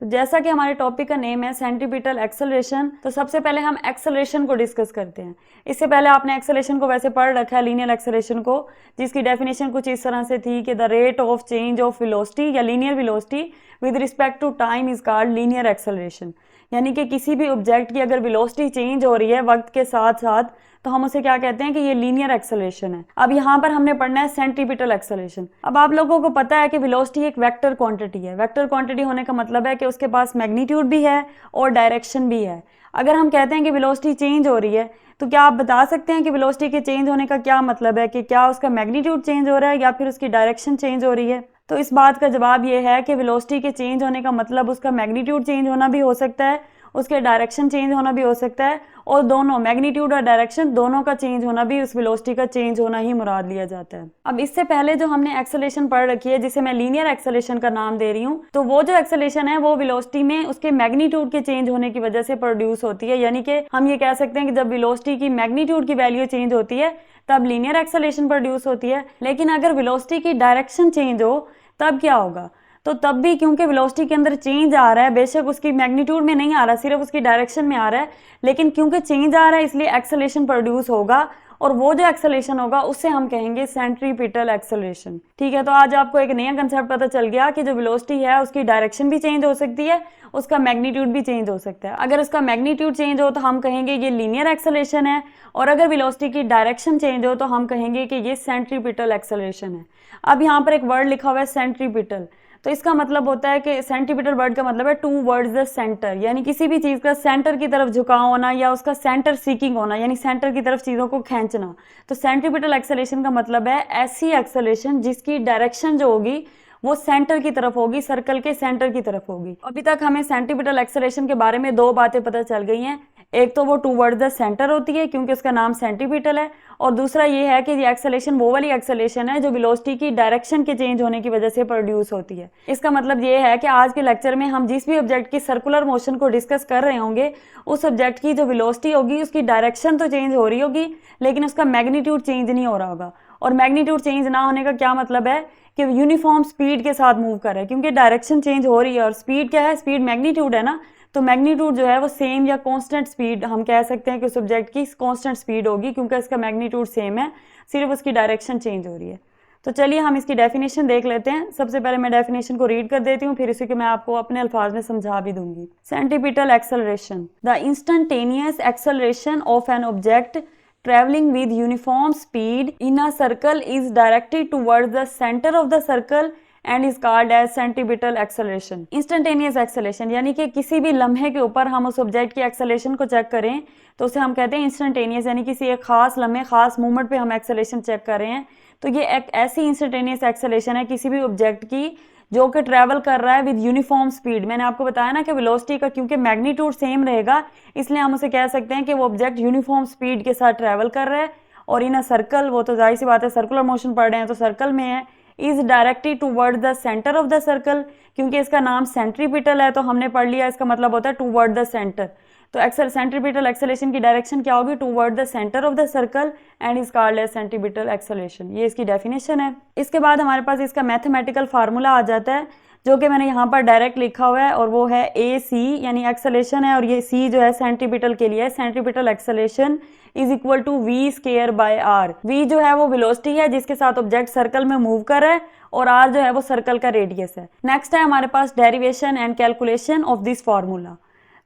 तो जैसा कि हमारे टॉपिक का नेम है सेंट्रीपिटल एक्सेलरेशन, तो सबसे पहले हम एक्सेलरेशन को डिस्कस करते हैं। इससे पहले आपने एक्सेलरेशन को वैसे पढ़ रखा है, लीनियर एक्सेलरेशन को, जिसकी डेफिनेशन कुछ इस तरह से थी कि the rate of change of velocity या linear velocity with respect to time is called linear acceleration. यानी कि किसी भी ऑब्जेक्ट की अगर वेलोसिटी चेंज हो रही है वक्त के साथ साथ, तो हम उसे क्या कहते हैं कि ये लीनियर एक्सेलरेशन है। अब यहाँ पर हमने पढ़ना है सेंट्रीपिटल एक्सेलरेशन। अब आप लोगों को पता है कि वेलोसिटी एक वेक्टर क्वांटिटी है। वेक्टर क्वांटिटी होने का मतलब है कि उसके पास मैग्नीट्यूड भी है और डायरेक्शन भी है। अगर हम कहते हैं कि वेलोसिटी चेंज हो रही है, तो क्या आप बता सकते हैं कि वेलोसिटी के चेंज होने का क्या मतलब है, कि क्या उसका मैग्नीट्यूड चेंज हो रहा है या फिर उसकी डायरेक्शन चेंज हो रही है? तो इस बात का जवाब ये है कि वेलोसिटी के चेंज होने का मतलब उसका मैग्नीट्यूड चेंज होना भी हो सकता है, उसके डायरेक्शन चेंज होना भी हो सकता है, और दोनों मैग्नीट्यूड और डायरेक्शन दोनों का चेंज होना भी उस वेलोसिटी का चेंज होना ही मुराद लिया जाता है। अब इससे पहले जो हमने एक्सेलरेशन पढ़ रखी है, जिसे मैं लीनियर एक्सेलरेशन का नाम दे रही हूँ, तो वो जो एक्सेलरेशन है वो वेलोसिटी में उसके मैग्नीट्यूड के चेंज होने की वजह से प्रोड्यूस होती है। यानी कि हम ये कह सकते हैं कि जब वेलोसिटी की मैग्नीट्यूड की वैल्यू चेंज होती है तब लीनियर एक्सेलरेशन प्रोड्यूस होती है। लेकिन अगर वेलोसिटी की डायरेक्शन चेंज हो तब क्या होगा? तो तब भी क्योंकि वेलोसिटी के अंदर चेंज आ रहा है, बेशक उसकी मैग्नीट्यूड में नहीं आ रहा, सिर्फ उसकी डायरेक्शन में आ रहा है, लेकिन क्योंकि चेंज आ रहा है इसलिए एक्सेलरेशन प्रोड्यूस होगा, और वो जो एक्सेलरेशन होगा उससे हम कहेंगे सेंट्रीपिटल एक्सेलरेशन। ठीक है, तो आज आपको एक नया कंसेप्ट पता चल गया कि जो वेलोसिटी है उसकी डायरेक्शन भी चेंज हो सकती है, उसका मैग्नीट्यूड भी चेंज हो सकता है। अगर उसका मैग्नीट्यूड चेंज हो तो हम कहेंगे ये लीनियर एक्सेलरेशन है, और अगर वेलोसिटी की डायरेक्शन चेंज हो तो हम कहेंगे कि ये सेंट्रीपिटल एक्सेलरेशन है। अब यहाँ पर एक वर्ड लिखा हुआ है सेंट्रीपिटल, तो इसका मतलब होता है कि सेंट्रीपिटल वर्ड का मतलब है टू वर्ड्स द सेंटर, यानी किसी भी चीज का सेंटर की तरफ झुकाव होना या उसका सेंटर सीकिंग होना, यानी सेंटर की तरफ चीजों को खींचना। तो सेंट्रीपिटल एक्सेलरेशन का मतलब है ऐसी एक्सेलरेशन जिसकी डायरेक्शन जो होगी वो सेंटर की तरफ होगी, सर्कल के सेंटर की तरफ होगी। अभी तक हमें सेंट्रीपिटल एक्सेलरेशन के बारे में दो बातें पता चल गई हैं। एक तो वो टूवर्ड द सेंटर होती है क्योंकि उसका नाम सेंट्रीपिटल है, और दूसरा ये है कि ये एक्सेलरेशन वो वाली एक्सेलरेशन है जो वेलोसिटी की डायरेक्शन के चेंज होने की वजह से प्रोड्यूस होती है। इसका मतलब ये है कि आज के लेक्चर में हम जिस भी ऑब्जेक्ट की सर्कुलर मोशन को डिस्कस कर रहे होंगे, उस ऑब्जेक्ट की जो वेलोसिटी होगी उसकी डायरेक्शन तो चेंज हो रही होगी, लेकिन उसका मैग्नीट्यूड चेंज नहीं हो रहा होगा। और मैग्नीट्यूड चेंज ना होने का क्या मतलब है कि यूनिफॉर्म स्पीड के साथ मूव कर रहा है, क्योंकि डायरेक्शन चेंज हो रही है और स्पीड क्या है, स्पीड मैग्नीट्यूड है ना, तो मैग्नीट्यूड जो है वो सेम या कांस्टेंट स्पीड, हम कह सकते हैं कि उस ऑब्जेक्ट की कांस्टेंट स्पीड होगी क्योंकि इसका मैग्नीट्यूड सेम है, सिर्फ उसकी डायरेक्शन चेंज हो रही है। तो चलिए हम इसकी डेफिनेशन देख लेते हैं। सबसे पहले मैं डेफिनेशन को रीड कर देती हूँ, फिर इसी को मैं आपको अपने अल्फाज में समझा भी दूंगी। Centripetal acceleration, the instantaneous acceleration of an object traveling with uniform speed in a circle is directed towards the center of the circle and is called as centripetal acceleration. Instantaneous acceleration यानी कि किसी भी लम्हे के ऊपर हम उस object की एक्सेलरेशन को चेक करें तो उसे हम कहते हैं इंस्टेंटेनियस, यानी किसी एक खास लम्हे, खास मूवमेंट पे हम एक्सेलरेशन चेक कर रहे हैं। तो ये एक ऐसी इंस्टेंटेनियस एक्सेलरेशन है किसी भी ऑब्जेक्ट की जो कि ट्रैवल कर रहा है विद यूनिफॉर्म स्पीड। मैंने आपको बताया ना कि वेलोसिटी का क्योंकि मैग्नीट्यूड सेम रहेगा, इसलिए हम उसे कह सकते हैं कि वो ऑब्जेक्ट यूनिफॉर्म स्पीड के साथ ट्रैवल कर रहा है, और इन अ सर्कल, वो तो जाहिर सी बात है सर्कुलर मोशन पढ़ रहे हैं तो सर्कल में है, is directed toward the centre of the circle, क्योंकि इसका नाम सेंट्रीपिटल है तो हमने पढ़ लिया, इसका मतलब होता है टूवर्ड द सेंटर। तो सेंट्रीपिटल एक्सेलरेशन की डायरेक्शन क्या होगी? Toward the centre of the circle and is called as centripetal acceleration. ये इसकी डेफिनेशन है। इसके बाद हमारे पास इसका मैथमेटिकल फार्मूला आ जाता है जो कि मैंने यहाँ पर डायरेक्ट लिखा हुआ है, और वो है ए सी, यानी एक्सेलरेशन है, और ये सी जो है सेंट्रीपिटल के लिए है। Centripetal acceleration is equal to v square by r. V जो है वो वेलोसिटी है जिसके साथ ऑब्जेक्ट सर्कल में मूव कर रहा है, और आर जो है वो सर्कल का रेडियस है। नेक्स्ट है हमारे पास derivation and calculation of this formula.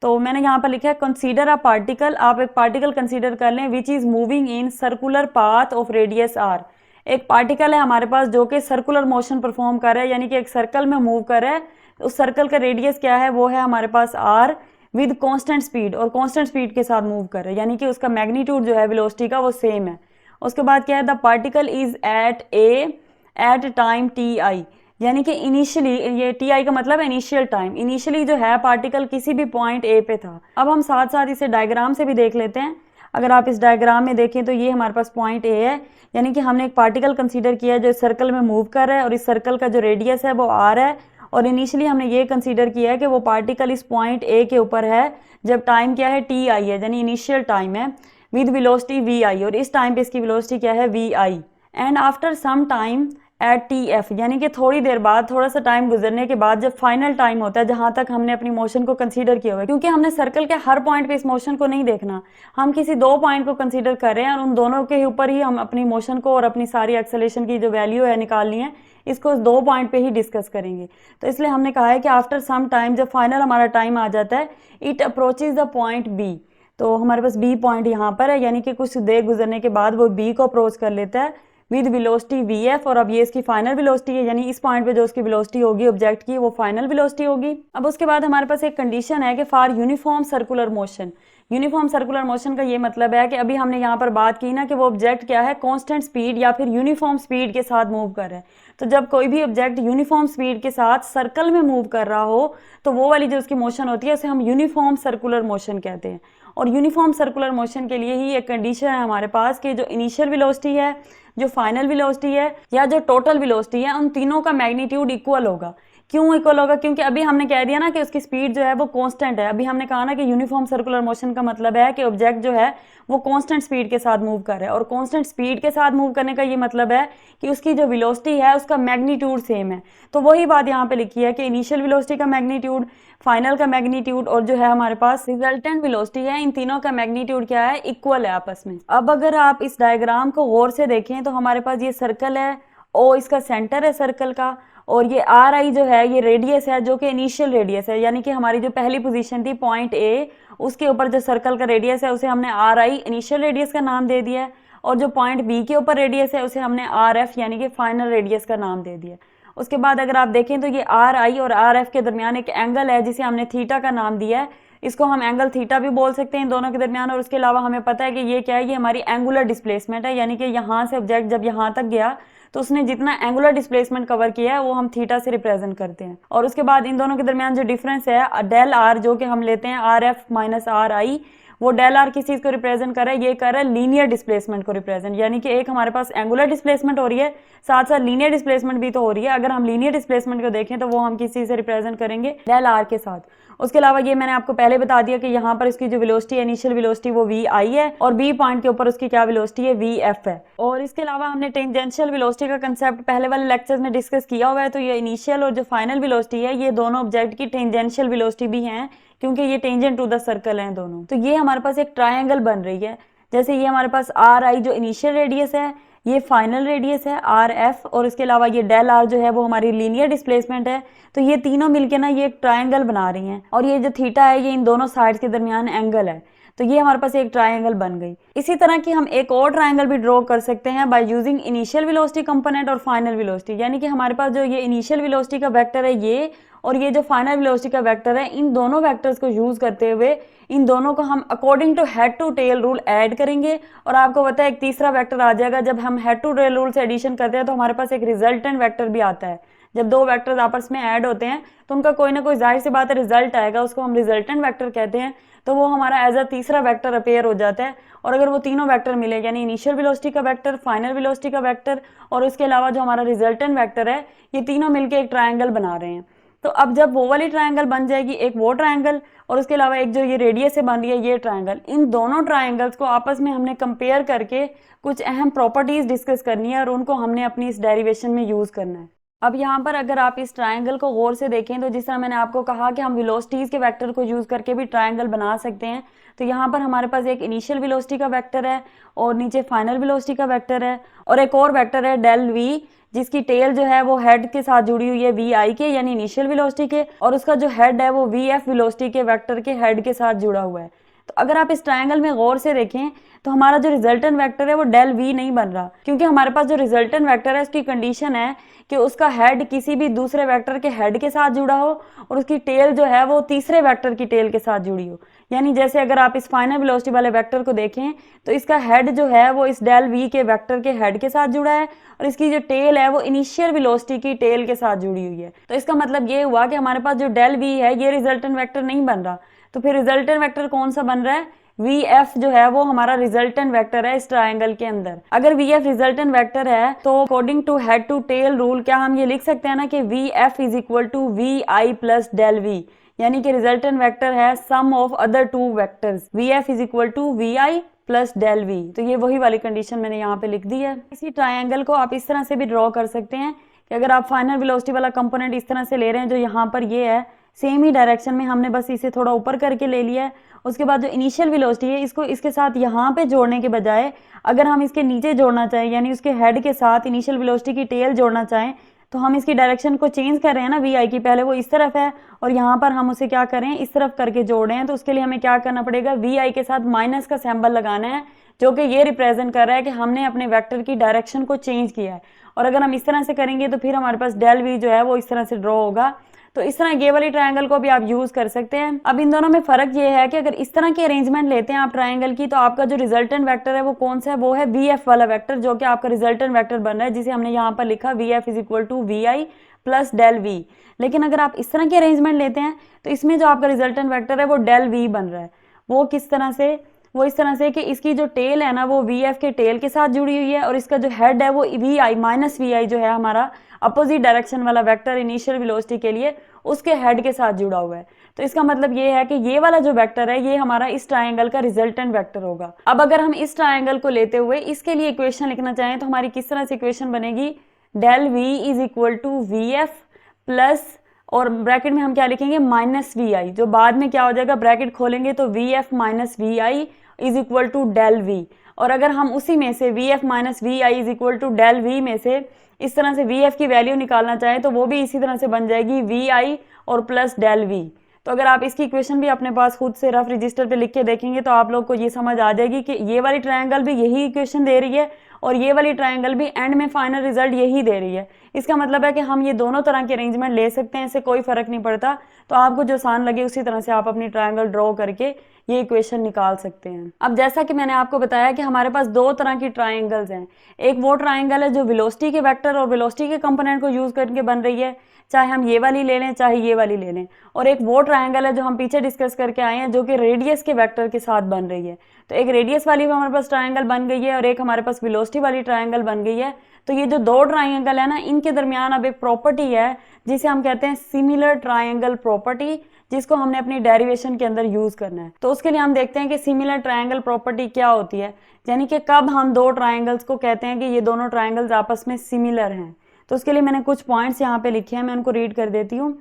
तो मैंने यहाँ पर लिखा है कंसीडर अ पार्टिकल, आप एक पार्टिकल कंसीडर कर लें which is moving in circular path of radius r. एक पार्टिकल है हमारे पास जो कि सर्कुलर मोशन परफॉर्म कर रहा है, यानी कि एक सर्कल में मूव कर रहा है। उस सर्कल का रेडियस क्या है? वो है हमारे पास आर विद कांस्टेंट स्पीड, और कांस्टेंट स्पीड के साथ मूव कर रहा है, यानी कि उसका मैग्नीट्यूड जो है वेलोसिटी का वो सेम है। उसके बाद क्या है? The particle is at time t i, यानी कि इनिशियली, ये टी आई का मतलब है इनिशियल टाइम, इनिशियली जो है पार्टिकल किसी भी पॉइंट ए पे था। अब हम साथ साथ इसे डायग्राम से भी देख लेते हैं। अगर आप इस डायग्राम में देखें तो ये हमारे पास पॉइंट ए है, यानी कि हमने एक पार्टिकल कंसीडर किया है जो सर्कल में मूव कर रहा है, और इस सर्कल का जो रेडियस है वो आर है, और इनिशियली हमने ये कंसीडर किया है कि वो पार्टिकल इस पॉइंट ए के ऊपर है जब टाइम क्या है? टी आई है, यानी इनिशियल टाइम है, विद वेलोसिटी वी आई, और इस टाइम पे इसकी वेलोसिटी क्या है? V i. And after some time at t f, यानी कि थोड़ी देर बाद, थोड़ा सा टाइम गुजरने के बाद, जब फाइनल टाइम होता है जहां तक हमने अपनी मोशन को कंसीडर किया हुआ है, क्योंकि हमने सर्कल के हर पॉइंट पे इस मोशन को नहीं देखना, हम किसी 2 पॉइंट को कंसीडर कर रहे हैं और उन दोनों के ऊपर ही हम अपनी मोशन को और अपनी सारी एक्सेलरेशन की जो वैल्यू है निकालनी है, इसको इस 2 पॉइंट पे ही डिस्कस करेंगे। तो इसलिए हमने कहा है कि आफ्टर सम टाइम, जब फाइनल हमारा टाइम आ जाता है, it approaches the point B, तो हमारे पास बी पॉइंट यहाँ पर है, यानी कि कुछ देर गुजरने के बाद वो बी को अप्रोच कर लेता है विद वेलोसिटी वी एफ, और अब ये इसकी फाइनल वेलोसिटी है, यानी इस पॉइंट पे जो उसकी वेलोसिटी होगी ऑब्जेक्ट की, वो फाइनल वेलोसिटी होगी। अब उसके बाद हमारे पास एक कंडीशन है कि for uniform circular motion, uniform circular motion का ये मतलब है कि अभी हमने यहाँ पर बात की ना कि वो ऑब्जेक्ट क्या है, कांस्टेंट स्पीड या फिर यूनिफॉर्म स्पीड के साथ मूव कर रहा है। तो जब कोई भी ऑब्जेक्ट यूनिफॉर्म स्पीड के साथ सर्कल में मूव कर रहा हो, तो वो वाली जो उसकी मोशन होती है उसे हम यूनिफॉर्म सर्कुलर मोशन कहते हैं। और यूनिफॉर्म सर्कुलर मोशन के लिए ही एक कंडीशन है हमारे पास कि जो इनिशियल वेलोसिटी है, जो फाइनल वेलोसिटी है या जो टोटल वेलोसिटी है, उन तीनों का मैग्नीट्यूड इक्वल होगा। क्यों इक्वल होगा? क्योंकि अभी हमने कह दिया ना कि उसकी स्पीड जो है वो कांस्टेंट है। अभी हमने कहा ना कि यूनिफॉर्म सर्कुलर मोशन का मतलब है कि ऑब्जेक्ट जो है वो कांस्टेंट स्पीड के साथ मूव कर रहा है, और कांस्टेंट स्पीड के साथ मूव करने का ये मतलब है कि उसकी जो वेलोसिटी है उसका मैग्नीट्यूड सेम है। तो वही बात यहाँ पे लिखी है कि इनिशियल वेलोसिटी का मैग्नीट्यूड, फाइनल का मैग्नीट्यूड और जो है हमारे पास रिजल्टेंट वेलोसिटी है, इन तीनों का मैग्नीट्यूड क्या है, इक्वल है आपस में। अब अगर आप इस डायग्राम को गौर से देखें तो हमारे पास ये सर्कल है, ओ इसका सेंटर है सर्कल का, और ये आर आई जो है ये रेडियस है, जो कि इनिशियल रेडियस है, यानी कि हमारी जो पहली पोजीशन थी पॉइंट ए, उसके ऊपर जो सर्कल का रेडियस है उसे हमने आर आई इनिशियल रेडियस का नाम दे दिया है, और जो पॉइंट बी के ऊपर रेडियस है उसे हमने आर एफ यानी कि फाइनल रेडियस का नाम दे दिया। उसके बाद अगर आप देखें तो ये आर आई और आर एफ के दरमियान एक एंगल है जिसे हमने थीटा का नाम दिया है, इसको हम एंगल थीटा भी बोल सकते हैं इन दोनों के दरमियान। और उसके अलावा हमें पता है कि ये क्या है, ये हमारी एंगुलर डिस्प्लेसमेंट है, यानी कि यहाँ से ऑब्जेक्ट जब यहाँ तक गया तो उसने जितना एंगुलर डिस्प्लेसमेंट कवर किया है वो हम थीटा से रिप्रेजेंट करते हैं। और उसके बाद इन दोनों के दरमियान जो डिफरेंस है डेल आर, जो कि हम लेते हैं आर एफ माइनस आर आई, वो डेल आर किस चीज को रिप्रेजेंट कर रहा है, ये कर रहा है लीनियर डिस्प्लेसमेंट को रिप्रेजेंट, यानी कि एक हमारे पास एंगुलर डिस्प्लेसमेंट हो रही है, साथ साथ लीनियर डिस्प्लेसमेंट भी तो हो रही है। अगर हम लीनियर डिस्प्लेसमेंट को देखें तो वो हम किस चीज से रिप्रेजेंट करेंगे, डेल आर के साथ। उसके अलावा ये मैंने आपको पहले बता दिया कि यहाँ पर इसकी जो वेलोसिटी है, इनिशियल वेलोसिटी, वो वी आई है, और बी पॉइंट के ऊपर उसकी क्या वेलोसिटी है, वी एफ है। और इसके अलावा हमने टेंजेंशियल वेलोसिटी का कंसेप्ट पहले वाले लेक्चर्स में डिस्कस किया हुआ है। तो ये इनिशियल और जो फाइनल वेलोसिटी है, ये दोनों ऑब्जेक्ट की टेंजेंशियल वेलोसिटी भी है, क्योंकि ये टेंजेंट टू द सर्कल हैं दोनों। तो ये हमारे पास एक ट्रायंगल बन रही है, जैसे ये हमारे पास आर आई जो इनिशियल रेडियस है, ये फाइनल रेडियस है आर एफ, और इसके अलावा ये डेल आर जो है वो हमारी लीनियर डिस्प्लेसमेंट है। तो ये तीनों मिलके ना ये एक ट्रायंगल बना रही हैं, और ये जो थीटा है ये इन दोनों साइड्स के दरमियान एंगल है। तो ये हमारे पास एक ट्रायंगल बन गई। इसी तरह की हम एक और ट्रायंगल भी ड्रॉ कर सकते हैं by using initial velocity component और फाइनल वेलोसिटी, यानी कि हमारे पास जो ये इनिशियल वेलोसिटी का वेक्टर है ये, और ये जो फाइनल वेलोसिटी का वेक्टर है, इन दोनों वेक्टर्स को यूज करते हुए इन दोनों को हम according to head to tail rule add करेंगे। और आपको पता है एक तीसरा वेक्टर आ जाएगा, जब हम हेड टू टेल रूल से एडिशन करते हैं तो हमारे पास एक रिजल्टेंट वेक्टर भी आता है। जब दो वेक्टर्स आपस में ऐड होते हैं तो उनका कोई ना कोई जाहिर सी बात है रिजल्ट आएगा, उसको हम रिजल्टेंट वेक्टर कहते हैं। तो वो हमारा एज अ तीसरा वेक्टर अपेयर हो जाता है। और अगर वो तीनों वेक्टर मिले, यानी इनिशियल वेलोसिटी का वेक्टर, फाइनल वेलोसिटी का वेक्टर और उसके अलावा जो हमारा रिजल्टेंट वेक्टर है, ये तीनों मिलके एक ट्रायंगल बना रहे हैं। तो अब जब वो वाली ट्रायंगल बन जाएगी, एक वो ट्रायंगल और उसके अलावा एक जो ये रेडियस से बन रही है ये ट्रायंगल, इन दोनों ट्रायंगल्स को आपस में हमने कंपेयर करके कुछ अहम प्रॉपर्टीज डिस्कस करनी है और उनको हमने अपनी इस डेरिवेशन में यूज करना है। अब यहाँ पर अगर आप इस ट्रायंगल को गौर से देखें तो जिस तरह मैंने आपको कहा कि हम वेलोसिटीज के वेक्टर को यूज करके भी ट्रायंगल बना सकते हैं। तो यहाँ पर हमारे पास एक इनिशियल वेलोसिटी का वेक्टर है और नीचे फाइनल वेलोसिटी का वेक्टर है, और एक और वेक्टर है डेल वी, जिसकी टेल जो है वो हेड के साथ जुड़ी हुई है वी आई के, यानी इनिशियल वेलोसिटी के, और उसका जो हेड है वो वी एफ वेलोसिटी के वेक्टर के हेड के साथ जुड़ा हुआ है। तो अगर आप इस ट्रायंगल में गौर से देखें तो हमारा जो रिजल्टेंट वेक्टर है वो डेल वी नहीं बन रहा, क्योंकि हमारे पास जो रिजल्टेंट वेक्टर है उसकी कंडीशन है कि उसका हेड किसी भी दूसरे वेक्टर के हेड के साथ जुड़ा हो और उसकी टेल जो है वो तीसरे वेक्टर की टेल के साथ जुड़ी हो। यानी जैसे अगर आप इस फाइनल वेलोसिटी वाले वेक्टर को देखें तो इसका हेड जो है वो इस डेल वी के वेक्टर के हेड के साथ जुड़ा है और इसकी जो टेल है वो इनिशियल वेलोसिटी की टेल के साथ जुड़ी हुई है। तो इसका मतलब ये हुआ कि हमारे पास जो डेल वी है ये रिजल्टेंट वेक्टर नहीं बन रहा। तो फिर रिजल्टेंट वेक्टर कौन सा बन रहा है? वी एफ जो है वो हमारा रिजल्टेंट वेक्टर है इस ट्रायंगल के अंदर। अगर वी एफ रिजल्टेंट वेक्टर है तो according to head to tail rule क्या हम ये लिख सकते हैं ना कि V F is equal to we I plus del V, यानी कि रिजल्टेंट वेक्टर है sum of other two vectors V F is equal to we I plus del V. तो ये वही वाली कंडीशन मैंने यहाँ पे लिख दी है। इसी ट्रायंगल को आप इस तरह से भी ड्रॉ कर सकते हैं कि अगर आप फाइनल वेलोसिटी वाला कंपोनेंट इस तरह से ले रहे हैं, जो यहाँ पर ये है सेम ही डायरेक्शन में, हमने बस इसे थोड़ा ऊपर करके ले लिया है। उसके बाद जो इनिशियल वेलोसिटी है इसको इसके साथ यहाँ पे जोड़ने के बजाय अगर हम इसके नीचे जोड़ना चाहें, यानी उसके हेड के साथ इनिशियल वेलोसिटी की टेल जोड़ना चाहें, तो हम इसकी डायरेक्शन को चेंज कर रहे हैं ना, वी आई की पहले वो इस तरफ है और यहाँ पर हम उसे क्या करें इस तरफ करके जोड़ रहे हैं। तो उसके लिए हमें क्या करना पड़ेगा, वी आई के साथ माइनस का सिंबल लगाना है, जो कि ये रिप्रेजेंट कर रहा है कि हमने अपने वेक्टर की डायरेक्शन को चेंज किया है। और अगर हम इस तरह से करेंगे तो फिर हमारे पास डेल वी जो है वो इस तरह से ड्रॉ होगा। तो इस तरह ये वाली ट्रायंगल को भी आप यूज कर सकते हैं। अब इन दोनों में फर्क ये है कि अगर इस तरह की अरेंजमेंट लेते हैं आप ट्रायंगल की, तो आपका जो रिजल्टेंट वेक्टर है वो कौन सा है, वो है वी एफ वाला वेक्टर, जो कि आपका रिजल्टेंट वेक्टर बन रहा है, जिसे हमने यहाँ पर लिखा v F is equal to we I plus del v. लेकिन अगर आप इस तरह की अरेंजमेंट लेते हैं तो इसमें जो आपका रिजल्टेंट वेक्टर है वो डेल वी बन रहा है। वो किस तरह से, वो इस तरह से कि इसकी जो टेल है ना वो वी एफ के टेल के साथ जुड़ी हुई है और इसका जो हेड है वो वी आई माइनस वी आई जो है हमारा अपोजिट डायरेक्शन वाला वेक्टर इनिशियल वेलोसिटी के लिए, उसके हेड के साथ जुड़ा हुआ है। तो इसका मतलब ये है कि ये वाला जो वेक्टर है ये हमारा इस ट्रायंगल का रिजल्टेंट वेक्टर होगा। अब अगर हम इस ट्रायंगल को लेते हुए इसके लिए इक्वेशन लिखना चाहें तो हमारी किस तरह से इक्वेशन बनेगी, del we is equal to v f plus, और ब्रैकेट में हम क्या लिखेंगे माइनस वी आई, जो बाद में क्या हो जाएगा ब्रैकेट खोलेंगे तो V F minus V I is equal to del V. और अगर हम उसी में से V F minus V I is equal to del V में से इस तरह से वी एफ की वैल्यू निकालना चाहें तो वो भी इसी तरह से बन जाएगी वी आई और प्लस डेल वी। तो अगर आप इसकी इक्वेशन भी अपने पास खुद से रफ रजिस्टर पे लिख के देखेंगे तो आप लोग को ये समझ आ जाएगी कि ये वाली ट्रायंगल भी यही इक्वेशन दे रही है और ये वाली ट्रायंगल भी एंड में फाइनल रिजल्ट यही दे रही है। इसका मतलब है कि हम ये दोनों तरह के अरेंजमेंट ले सकते हैं, इससे कोई फर्क नहीं पड़ता। तो आपको जो आसान लगे उसी तरह से आप अपनी ट्रायंगल ड्रॉ करके ये इक्वेशन निकाल सकते हैं। अब जैसा कि मैंने आपको बताया कि हमारे पास दो तरह की ट्रायंगल्स हैं। एक वो ट्रायंगल है जो वेलोसिटी के वेक्टर और वेलोसिटी के कंपोनेंट को यूज करके बन रही है, चाहे हम ये वाली ले लें चाहे ये वाली ले लें। और एक वो ट्रायंगल है जो हम पीछे डिस्कस करके आए हैं, जो कि रेडियस के वेक्टर के साथ बन रही है। तो एक रेडियस वाली भी हमारे पास ट्रायंगल बन गई है और एक हमारे पास वेलोसिटी वाली ट्रायंगल बन गई है। तो ये जो दो ट्रायंगल है ना, इनके दरमियान अब एक प्रॉपर्टी है जिसे हम कहते हैं सिमिलर ट्रायंगल प्रॉपर्टी, जिसको हमने अपनी डेरिवेशन के अंदर यूज करना है। तो उसके लिए हम देखते हैं कि सिमिलर ट्रायंगल प्रॉपर्टी क्या होती है, यानी कि कब हम दो ट्रायंगल्स को कहते हैं कि ये दोनों ट्रायंगल्स आपस में सिमिलर हैं। तो उसके लिए मैंने कुछ पॉइंट्स यहाँ पे लिखे हैं, मैं उनको रीड कर देती हूँ।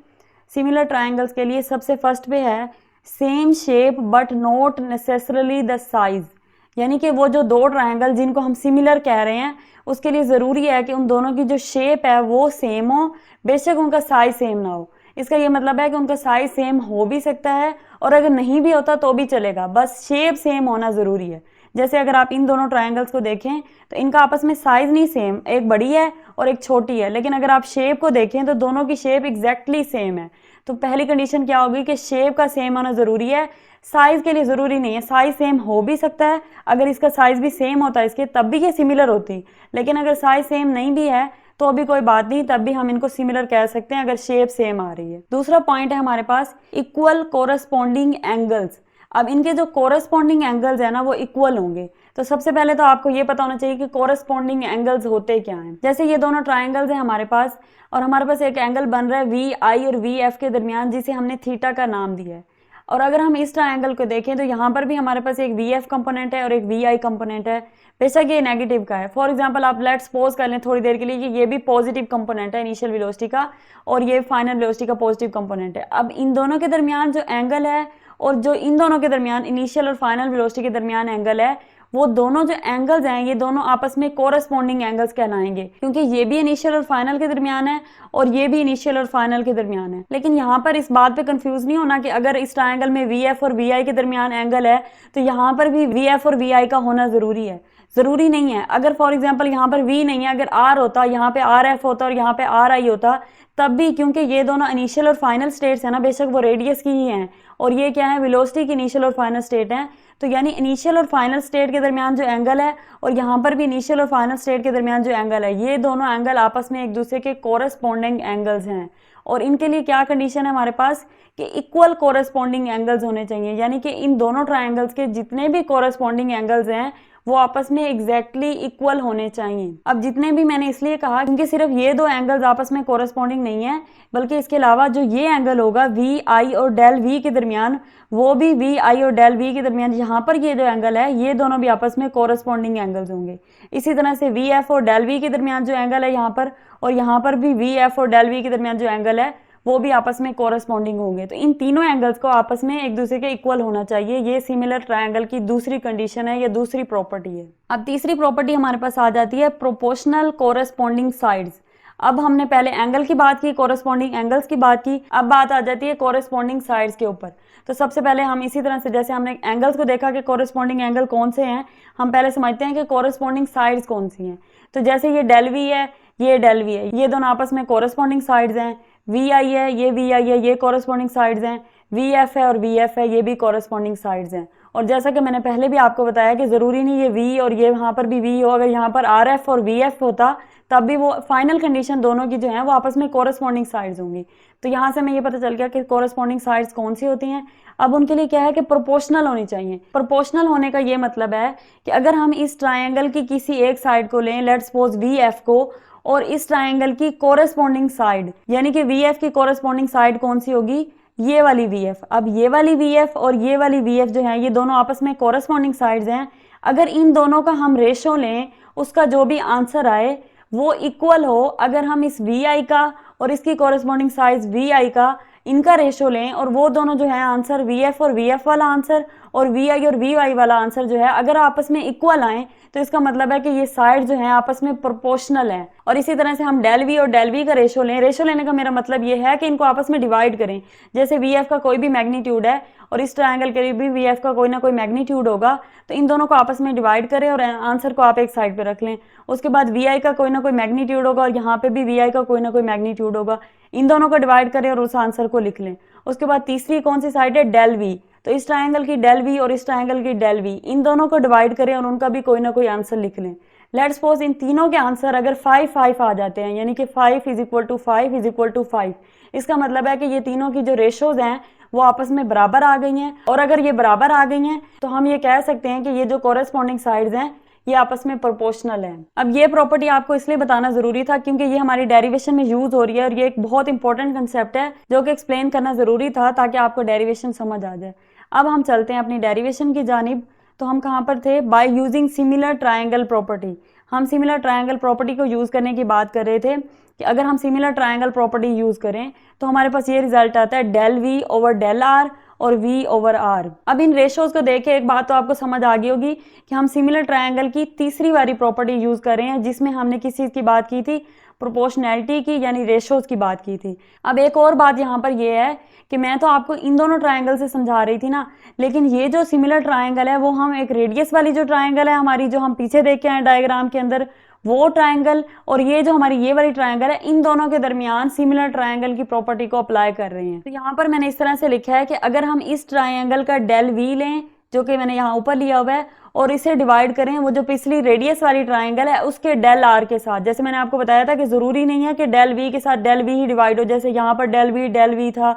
सिमिलर ट्रायंगल्स के लिए सबसे फर्स्ट पे है same shape but not necessarily the size, यानी कि वो जो दो ट्रायंगल जिनको हम सिमिलर कह रहे हैं उसके लिए ज़रूरी है कि उन दोनों की जो शेप है वो सेम हो, बेशक उनका साइज सेम ना हो। इसका ये मतलब है कि उनका साइज सेम हो भी सकता है और अगर नहीं भी होता तो भी चलेगा, बस शेप सेम होना ज़रूरी है। जैसे अगर आप इन दोनों ट्रायंगल्स को देखें तो इनका आपस में साइज नहीं सेम, एक बड़ी है और एक छोटी है, लेकिन अगर आप शेप को देखें तो दोनों की शेप एग्जैक्टली सेम है। तो पहली कंडीशन क्या होगी कि शेप का सेम होना ज़रूरी है, साइज के लिए ज़रूरी नहीं है। साइज सेम हो भी सकता है, अगर इसका साइज भी सेम होता है इसके तब भी ये सिमिलर होती, लेकिन अगर साइज सेम नहीं भी है तो अभी कोई बात नहीं, तब भी हम इनको सिमिलर कह सकते हैं अगर शेप सेम आ रही है। दूसरा पॉइंट है हमारे पास इक्वल कोरस्पॉन्डिंग एंगल्स। अब इनके जो कोरस्पॉन्डिंग एंगल्स है ना वो इक्वल होंगे। तो सबसे पहले तो आपको ये पता होना चाहिए कि कोरस्पॉन्डिंग एंगल्स होते क्या हैं। जैसे ये दोनों ट्रायंगल्स हैं हमारे पास और हमारे पास एक एंगल बन रहा है वी आई और वी एफ के दरमियान, जिसे हमने थीटा का नाम दिया है। और अगर हम इस ट्रायंगल को देखें तो यहाँ पर भी हमारे पास एक वी एफ कंपोनेंट है और एक वी आई कंपोनेंट है, बेशक ये नेगेटिव का है। फॉर एग्जांपल आप लेट्स सपोज कर लें थोड़ी देर के लिए कि ये भी पॉजिटिव कंपोनेंट है इनिशियल वेलोसिटी का और ये फाइनल वेलोसिटी का पॉजिटिव कंपोनेंट है। अब इन दोनों के दरमियान जो एंगल है और जो इन दोनों के दरमियान इनिशियल और फाइनल वेलोसिटी के दरमियान एंगल है, वो दोनों जो एंगल्स हैं ये दोनों आपस में कोरस्पॉन्डिंग एंगल्स कहलाएंगे, क्योंकि ये भी इनिशियल और फाइनल के दरमियान है और ये भी इनिशियल और फाइनल के दरमियान है। लेकिन यहाँ पर इस बात पे कंफ्यूज नहीं होना कि अगर इस ट्रायंगल में वी एफ और वी आई के दरमियान एंगल है तो यहाँ पर भी वी एफ और वी आई का होना जरूरी है, जरूरी नहीं है। अगर फॉर एग्जाम्पल यहाँ पर वी नहीं है, अगर आर होता, यहाँ पे आर एफ होता और यहाँ पे आर आई होता तब भी, क्योंकि ये दोनों इनिशियल और फाइनल स्टेट्स है ना, बेशक वो रेडियस की ही हैं और ये क्या है वेलोसिटी की इनिशियल और फाइनल स्टेट है। तो यानी इनिशियल और फाइनल स्टेट के दरमियान जो एंगल है और यहाँ पर भी इनिशियल और फाइनल स्टेट के दरमियान जो एंगल है, ये दोनों एंगल आपस में एक दूसरे के कोरस्पॉन्डिंग एंगल्स हैं। और इनके लिए क्या कंडीशन है हमारे पास कि इक्वल कोरस्पॉन्डिंग एंगल्स होने चाहिए, यानी कि इन दोनों ट्रायंगल्स के जितने भी कोरस्पॉन्डिंग एंगल्स हैं वो आपस में एग्जैक्टली इक्वल होने चाहिए। अब जितने भी मैंने इसलिए कहा क्योंकि सिर्फ ये दो एंगल्स आपस में कोरस्पॉन्डिंग नहीं है, बल्कि इसके अलावा जो ये एंगल होगा वी आई और डेल वी के दरमियान, वो भी वी आई और डेल वी के दरमियान यहाँ पर ये जो एंगल है ये दोनों भी आपस में कोरस्पॉन्डिंग एंगल्स होंगे। इसी तरह से वी एफ और डेल वी के दरमियान जो एंगल है यहाँ पर, और यहाँ पर भी वी एफ और डेल वी के दरमियान जो एंगल है वो भी आपस में कोरस्पॉन्डिंग होंगे। तो इन तीनों एंगल्स को आपस में एक दूसरे के इक्वल होना चाहिए। ये सिमिलर ट्रायंगल की दूसरी कंडीशन है या दूसरी प्रॉपर्टी है। अब तीसरी प्रॉपर्टी हमारे पास आ जाती है प्रोपोर्शनल कोरस्पॉन्डिंग साइड्स। अब हमने पहले एंगल की बात की, कोरस्पॉन्डिंग एंगल्स की बात की, अब बात आ जाती है कोरस्पॉन्डिंग साइड्स के ऊपर। तो सबसे पहले हम इसी तरह से जैसे हमने एंगल्स को देखा कि कोरस्पॉन्डिंग एंगल कौन से हैं, हम पहले समझते हैं कि कोरस्पॉन्डिंग साइड्स कौन सी हैं। तो जैसे ये डेल वी है, ये डेल वी है, ये दोनों आपस में कोरस्पॉन्डिंग साइड्स हैं। वी आई है, ये वी आई है, ये कोरस्पॉन्डिंग साइड्स हैं। वी एफ है और वी एफ है, ये भी कोरस्पॉन्डिंग साइड्स हैं। और जैसा कि मैंने पहले भी आपको बताया कि जरूरी नहीं ये वी और ये यहाँ पर भी वी हो, अगर यहाँ पर आर एफ और वी एफ होता तब भी वो फाइनल कंडीशन दोनों की जो है वो आपस में कोरस्पॉन्डिंग साइड्स होंगी। तो यहाँ से हमें ये पता चल गया कि कोरस्पॉन्डिंग साइड्स कौन सी होती हैं। अब उनके लिए क्या है कि प्रोपोर्शनल होनी चाहिए। प्रोपोर्शनल होने का ये मतलब है कि अगर हम इस ट्रायंगल की किसी एक साइड को लें, लेट्स सपोज वी एफ को, और इस ट्रायंगल की कोरस्पॉन्डिंग साइड यानी कि वी एफ की कोरस्पॉन्डिंग साइड कौन सी होगी, ये वाली वी एफ। अब ये वाली वी एफ और ये वाली वी एफ जो है ये दोनों आपस में कोरस्पॉन्डिंग साइड्स हैं। अगर इन दोनों का हम रेशो लें, उसका जो भी आंसर आए वो इक्वल हो। अगर हम इस वी आई का और इसकी कोरस्पॉन्डिंग साइज वी आई का इनका रेशो लें और वो दोनों जो है आंसर वी एफ और वी एफ वाला आंसर और वी आई और वी वाई वाला आंसर जो है अगर आपस में इक्वल आए तो इसका मतलब है कि ये साइड जो है आपस में प्रोपोर्शनल है। और इसी तरह से हम डेल वी और डेल वी का रेशो लें। रेशो लेने का मेरा मतलब ये है कि इनको आपस में डिवाइड करें। जैसे वी एफ का कोई भी मैग्नीट्यूड है और इस ट्रायंगल के लिए भी वी एफ का कोई ना कोई मैग्नीट्यूड होगा, तो इन दोनों को आपस में डिवाइड करें और आंसर को आप एक साइड पे रख लें। उसके बाद वी आई का कोई ना कोई मैग्नीट्यूड होगा और यहाँ पे भी वी आई का कोई ना कोई मैग्नीट्यूड होगा, इन दोनों को डिवाइड करें और उस आंसर को लिख लें। उसके बाद तीसरी कौन सी साइड है, डेल वी। तो इस ट्रायंगल की डेल वी और इस ट्रायंगल की डेल वी, इन दोनों को डिवाइड करें और उनका भी कोई ना कोई आंसर लिख लें। लेट्स सपोज इन तीनों के आंसर अगर 5 5 आ जाते हैं, यानी कि 5 is equal to 5 is equal to 5, इसका मतलब है कि ये तीनों की जो रेशोज हैं वो आपस में बराबर आ गई हैं। और अगर ये बराबर आ गई हैं तो हम ये कह सकते हैं कि ये जो कोरस्पॉन्डिंग साइड्स हैं ये आपस में प्रोपोर्शनल है। अब ये प्रॉपर्टी आपको इसलिए बताना जरूरी था क्योंकि ये हमारी डेरिवेशन में यूज हो रही है और ये एक बहुत इंपॉर्टेंट कंसेप्ट है जो कि एक्सप्लेन करना जरूरी था ताकि आपको डेरिवेशन समझ आ जाए। अब हम चलते हैं अपनी डेरिवेशन की जानिब। तो हम कहाँ पर थे, by using similar triangle property. हम सिमिलर ट्रायंगल प्रॉपर्टी को यूज करने की बात कर रहे थे कि अगर हम सिमिलर ट्रायंगल प्रॉपर्टी यूज करें तो हमारे पास ये रिजल्ट आता है del V over del R और v ओवर r। अब इन रेशोज को देख के एक बात तो आपको समझ आ गई होगी कि हम सिमिलर ट्रायंगल की तीसरी वाली प्रॉपर्टी यूज कर रहे हैं जिसमें हमने किस चीज की बात की थी, प्रोपोर्शनैलिटी की, यानी रेशोज की बात की थी। अब एक और बात यहाँ पर ये है कि मैं तो आपको इन दोनों ट्रायंगल से समझा रही थी ना, लेकिन ये जो सिमिलर ट्रायंगल है वो हम एक रेडियस वाली जो ट्रायंगल है हमारी, जो हम पीछे देख के आए डायग्राम के अंदर, वो ट्रायंगल और ये जो हमारी ये वाली ट्रायंगल है, इन दोनों के दरमियान सिमिलर ट्रायंगल की प्रॉपर्टी को अप्लाई कर रहे हैं। तो यहाँ पर मैंने इस तरह से लिखा है कि अगर हम इस ट्रायंगल का डेल वी लें, जो कि मैंने यहाँ ऊपर लिया हुआ है, और इसे डिवाइड करें वो जो पिछली रेडियस वाली ट्रायंगल है उसके डेल आर के साथ। जैसे मैंने आपको बताया था कि जरूरी नहीं है कि डेल वी के साथ डेल वी ही डिवाइड हो। जैसे यहाँ पर डेल वी था,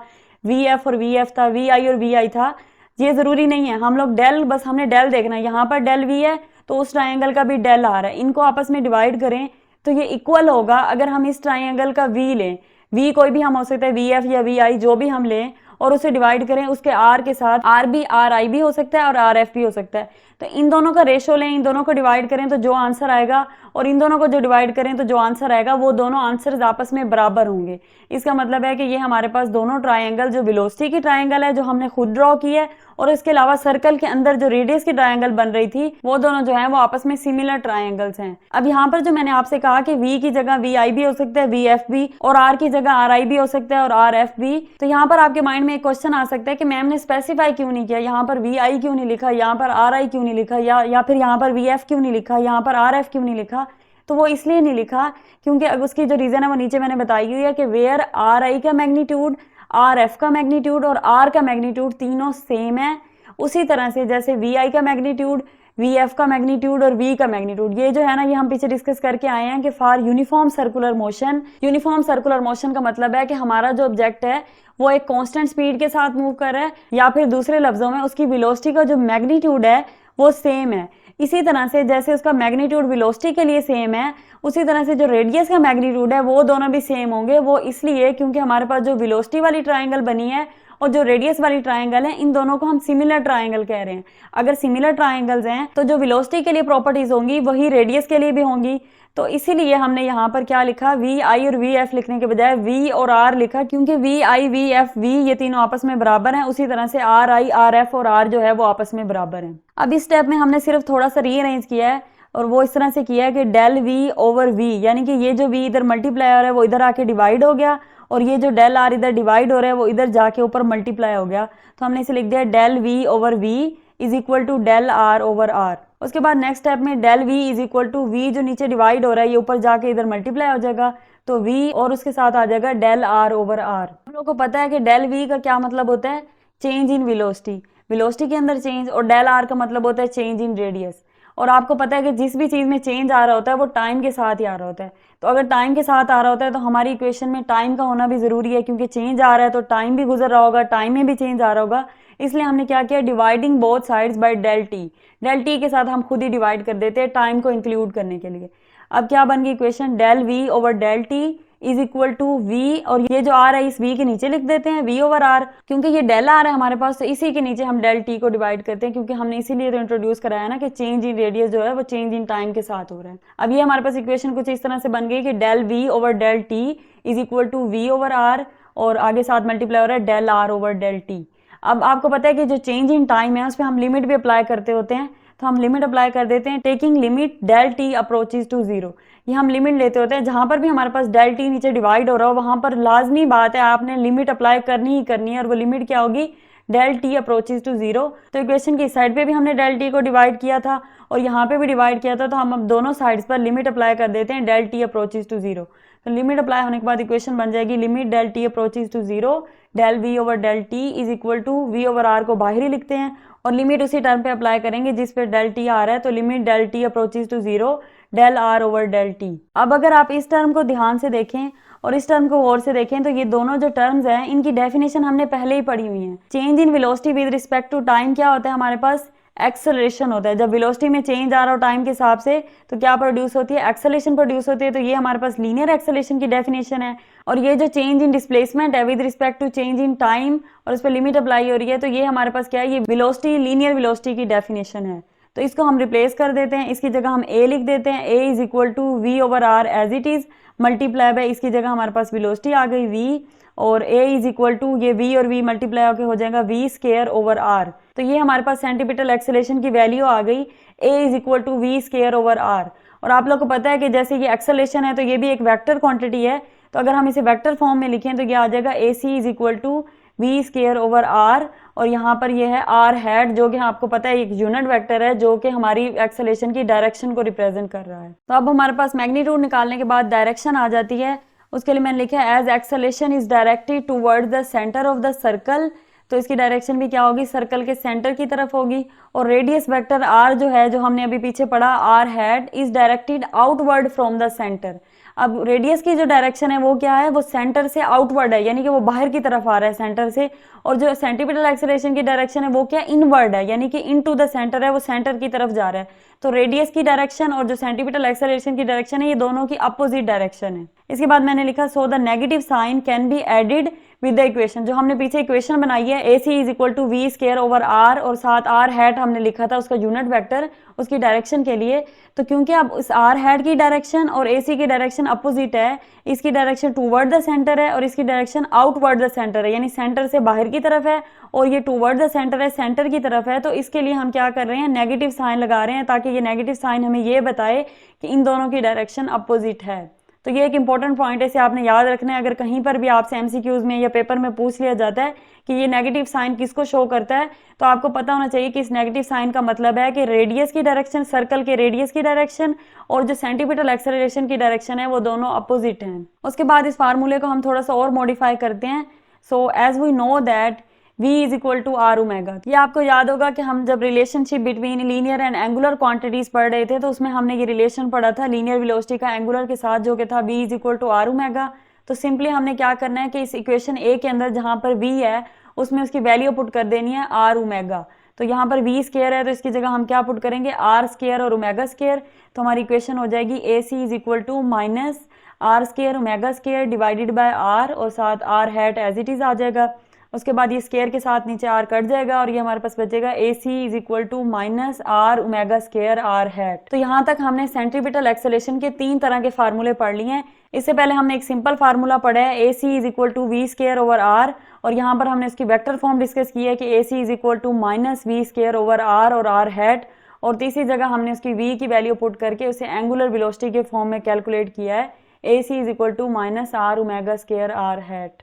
वी एफ और वी एफ था, वी आई और वी आई था, ये जरूरी नहीं है। हम लोग डेल, बस हमने डेल देखना है। यहाँ पर डेल वी है तो उस ट्रायंगल का भी डेल आ रहा है, इनको आपस में डिवाइड करें तो ये इक्वल होगा। अगर हम इस ट्रायंगल का वी लें, वी कोई भी हम हो सकता है, वी एफ या वी आई जो भी हम लें, और उसे डिवाइड करें उसके आर के साथ, आर भी आर आई भी हो सकता है और आर एफ भी हो सकता है। तो इन दोनों का रेशो लें, इन दोनों को डिवाइड करें तो जो आंसर आएगा, और इन दोनों को जो डिवाइड करें तो जो आंसर आएगा, वो दोनों आंसर्स आपस में बराबर होंगे। इसका मतलब है कि ये हमारे पास दोनों ट्रायंगल, जो वेलोसिटी की ट्रायंगल है जो हमने खुद ड्रॉ की है, और इसके अलावा सर्कल के अंदर जो रेडियस की ट्रायंगल बन रही थी, वो दोनों जो है वो आपस में सिमिलर ट्रायंगल्स हैं। अब यहाँ पर जो मैंने आपसे कहा कि v की जगह वी आई भी हो सकता है, वी एफ भी, और r की जगह आर आई भी हो सकता है और आर एफ भी, तो यहाँ पर आपके माइंड में एक क्वेश्चन आ सकता है कि मैम ने स्पेसिफाई क्यों नहीं किया, यहाँ पर वी आई क्यों नहीं लिखा, यहाँ पर आर आई क्यों नहीं लिखा, या फिर यहाँ पर वी एफ क्यों नहीं लिखा, यहाँ पर आर एफ क्यों नहीं लिखा। तो वो इसलिए नहीं लिखा क्योंकि अब उसकी जो रीजन है वो नीचे मैंने बताई हुई है कि वेयर आर आई का मैग्नीट्यूड, आर एफ का मैग्नीट्यूड और आर का मैग्नीट्यूड तीनों सेम है, उसी तरह से जैसे वी आई का मैग्नीट्यूड, वी एफ का मैग्नीट्यूड और वी का मैग्नीट्यूड, ये जो है ना, ये हम पीछे डिस्कस करके आए हैं कि for uniform circular motion. Uniform circular motion का मतलब है कि हमारा जो ऑब्जेक्ट है वो एक कांस्टेंट स्पीड के साथ मूव कर रहा है, या फिर दूसरे लफ्जों में उसकी वेलोसिटी का जो मैग्नीट्यूड है वो सेम है। इसी तरह से जैसे उसका मैग्नीट्यूड वेलोसिटी के लिए सेम है, उसी तरह से जो रेडियस का मैग्नीट्यूड है वो दोनों भी सेम होंगे। वो इसलिए क्योंकि हमारे पास जो वेलोसिटी वाली ट्राइंगल बनी है और जो रेडियस वाली ट्राइंगल है, इन दोनों को हम सिमिलर ट्राइंगल कह रहे हैं। अगर सिमिलर ट्राइंगल्स हैं तो जो वेलोसिटी के लिए प्रॉपर्टीज होंगी वही रेडियस के लिए भी होंगी। तो इसीलिए हमने यहाँ पर क्या लिखा, वी आई और वी एफ लिखने के बजाय वी और आर लिखा, क्योंकि V I V F V ये तीनों आपस में बराबर हैं। उसी तरह से आर आई आर एफ और आर जो है वो आपस में बराबर हैं। अब इस स्टेप में हमने सिर्फ थोड़ा सा रीअरेंज किया है और वो इस तरह से किया है कि डेल वी ओवर वी, यानी कि ये जो वी इधर मल्टीप्लाई हो रहा है वो इधर आके डिवाइड हो गया, और ये जो डेल आर इधर डिवाइड हो रहा है वो इधर जाके ऊपर मल्टीप्लाई हो गया। तो हमने इसे लिख दिया del V over V is equal to del R over R. उसके बाद नेक्स्ट स्टेप में del we is equal to V जो नीचे डिवाइड हो रहा है ये ऊपर जाके इधर मल्टीप्लाई हो जाएगा, तो वी और उसके साथ आ जाएगा डेल आर ओवर आर। हम लोग को पता है कि डेल वी का क्या मतलब होता है, चेंज इन वेलोसिटी, वेलोसिटी के अंदर चेंज, और डेल आर का मतलब होता है चेंज इन रेडियस। और आपको पता है कि जिस भी चीज में चेंज आ रहा होता है वो टाइम के साथ ही आ रहा होता है। तो अगर टाइम के साथ आ रहा होता है तो हमारी इक्वेशन में टाइम का होना भी जरूरी है, क्योंकि चेंज आ रहा है तो टाइम भी गुजर रहा होगा, टाइम में भी चेंज आ रहा होगा। इसलिए हमने क्या किया, dividing both sides by del T, del T के साथ हम खुद ही डिवाइड कर देते हैं टाइम को इंक्लूड करने के लिए। अब क्या बन गई equation, del V over del T is equal to V, और ये जो आर है इस वी के नीचे लिख देते हैं वी ओवर आर, क्योंकि ये डेल आर है हमारे पास, तो इसी के नीचे हम डेल टी को डिवाइड करते हैं, क्योंकि हमने इसीलिए तो इंट्रोड्यूस कराया ना कि चेंज इन रेडियस जो है वो चेंज इन टाइम के साथ हो रहा है। अब ये हमारे पास इक्वेशन कुछ इस तरह से बन गई कि del V over del T is equal to V over R, और आगे साथ मल्टीप्लाई हो रहा है del R over del T. अब आपको पता है कि जो चेंज इन टाइम है उस पर हम लिमिट भी अप्लाई करते होते हैं, तो हम लिमिट अप्लाई कर देते हैं taking limit del T approaches to zero. ये हम लिमिट लेते होते हैं, जहां पर भी हमारे पास डेल टी नीचे डिवाइड हो रहा हो वहां पर लाजमी बात है आपने लिमिट अप्लाई करनी ही करनी है, और वो लिमिट क्या होगी, del T approaches to zero. तो इक्वेशन की साइड पे भी हमने डेल टी को डिवाइड किया था और यहाँ पे भी डिवाइड किया था, तो हम अब दोनों साइड्स पर लिमिट अप्लाई कर देते हैं del T approaches to zero. तो लिमिट अप्लाई होने के बाद इक्वेशन बन जाएगी limit del T approaches to zero del V over del T is equal to V over R को बाहर ही लिखते हैं और लिमिट उसी टर्म पे अप्लाई करेंगे जिस पे डेल टी आ रहा है, तो limit del T approaches to zero del R over del T. अब अगर आप इस टर्म को ध्यान से देखें और इस टर्म को गौर से देखें तो ये दोनों जो टर्म्स हैं इनकी डेफिनेशन हमने पहले ही पढ़ी हुई है। Change in velocity with respect to time क्या होता है, हमारे पास एक्सेलरेशन होता है। जब वेलोसिटी में चेंज आ रहा हो टाइम के हिसाब से तो क्या प्रोड्यूस होती है, एक्सेलरेशन प्रोड्यूस होती है। तो ये हमारे पास लीनियर एक्सेलरेशन की डेफिनेशन है। और ये जो चेंज इन डिस्प्लेसमेंट है with respect to change in time और उस पर लिमिट अप्लाई हो रही है, तो ये हमारे पास क्या है, ये वेलोसिटी लीनियर वेलोसिटी की डेफिनेशन है। तो इसको हम रिप्लेस कर देते हैं, इसकी जगह हम ए लिख देते हैं, A is equal to V over R as it is multiply by, इसकी जगह हमारे पास वेलोसिटी आ गई वी, और a इज इक्वल टू ये v और v मल्टीप्लाई होकर हो जाएगा v स्केयर ओवर r। तो ये हमारे पास सेंटीमीटर एक्सेलरेशन की वैल्यू आ गई, a is equal to v square over r। और आप लोग को पता है कि जैसे ये एक्सेलरेशन है तो ये भी एक वेक्टर क्वांटिटी है, तो अगर हम इसे वेक्टर फॉर्म में लिखें तो ये आ जाएगा ac is equal to v square over r, और यहाँ पर ये है r हैट जो कि आपको पता है एक यूनिट वेक्टर है जो कि हमारी एक्सेलरेशन की डायरेक्शन को रिप्रेजेंट कर रहा है। तो अब हमारे पास मैग्नीट्यूड निकालने के बाद डायरेक्शन आ जाती है। उसके लिए मैंने लिखा है as acceleration is directed towards the centre of the circle, तो इसकी डायरेक्शन भी क्या होगी, सर्कल के सेंटर की तरफ होगी। और रेडियस वेक्टर r जो है, जो हमने अभी पीछे पढ़ा, r hat is directed outward from the centre. अब रेडियस की जो डायरेक्शन है वो क्या है, वो सेंटर से आउटवर्ड है, यानी कि वो बाहर की तरफ आ रहा है सेंटर से। और जो सेंटीमीटर एक्सेलरेशन की डायरेक्शन है वो क्या, इनवर्ड है, यानी कि इनटू द सेंटर है, वो सेंटर की तरफ जा रहा है। तो रेडियस की डायरेक्शन और जो सेंटीमीटर एक्सेलरेशन की डायरेक्शन है ये दोनों की अपोजिट डायरेक्शन है। इसके बाद मैंने लिखा so the negative sign can be added with the equation. जो हमने पीछे इक्वेशन बनाई है AC is equal to V square over r, और साथ r हैट हमने लिखा था उसका यूनिट वेक्टर उसकी डायरेक्शन के लिए। तो क्योंकि अब उस r हैट की डायरेक्शन और AC की डायरेक्शन अपोजिट है, इसकी डायरेक्शन टूवर्ड द सेंटर है और इसकी डायरेक्शन आउटवर्ड द सेंटर है, यानी सेंटर से बाहर की तरफ है, और ये टूवर्ड द सेंटर है, सेंटर की तरफ है। तो इसके लिए हम क्या कर रहे हैं, नेगेटिव साइन लगा रहे हैं, ताकि ये नेगेटिव साइन हमें ये बताए कि इन दोनों की डायरेक्शन अपोजिट है। तो ये एक इंपॉर्टेंट पॉइंट है, इसे आपने याद रखना है। अगर कहीं पर भी आपसे MCQs में या पेपर में पूछ लिया जाता है कि ये नेगेटिव साइन किसको शो करता है, तो आपको पता होना चाहिए कि इस नेगेटिव साइन का मतलब है कि रेडियस की डायरेक्शन, सर्कल के रेडियस की डायरेक्शन और जो सेंटीमीटर एक्सेलरेशन की डायरेक्शन है वो दोनों अपोजिट हैं। उसके बाद इस फार्मूले को हम थोड़ा सा और मॉडिफाई करते हैं। So as we know that v is equal to R omega. ये आपको याद होगा कि हम जब relationship between linear and angular quantities पढ़ रहे थे तो उसमें हमने ये रिलेशन पढ़ा था लीनियर वेलोसिटी का एंगुलर के साथ, जो कि था v is equal to R omega. तो सिंपली हमने क्या करना है कि इस इक्वेशन a के अंदर जहां पर v है उसमें उसकी वैल्यू पुट कर देनी है आर ओमेगा। तो यहाँ पर v स्केयर है तो इसकी जगह हम क्या पुट करेंगे, r स्केयर और ओमेगा स्केयर। तो हमारी इक्वेशन हो जाएगी AC is equal to minus r square omega square divided by r और साथ r hat as it is आ जाएगा। उसके बाद ये स्केयर के साथ नीचे r कट जाएगा और ये हमारे पास बचेगा AC is equal to minus r omega square r hat. तो यहाँ तक हमने सेंट्रीपिटल एक्सेलरेशन के 3 तरह के फार्मूले पढ़ लिए हैं। इससे पहले हमने एक सिंपल फार्मूला पढ़ा है AC is equal to V square over r, और यहाँ पर हमने इसकी वेक्टर फॉर्म डिस्कस की है कि AC is equal to minus V square over r और r हैट, और तीसरी जगह हमने उसकी v की वैल्यू पुट करके उसे एंगुलर वेलोसिटी के फॉर्म में कैलकुलेट किया है AC is equal to minus r omega square r hat.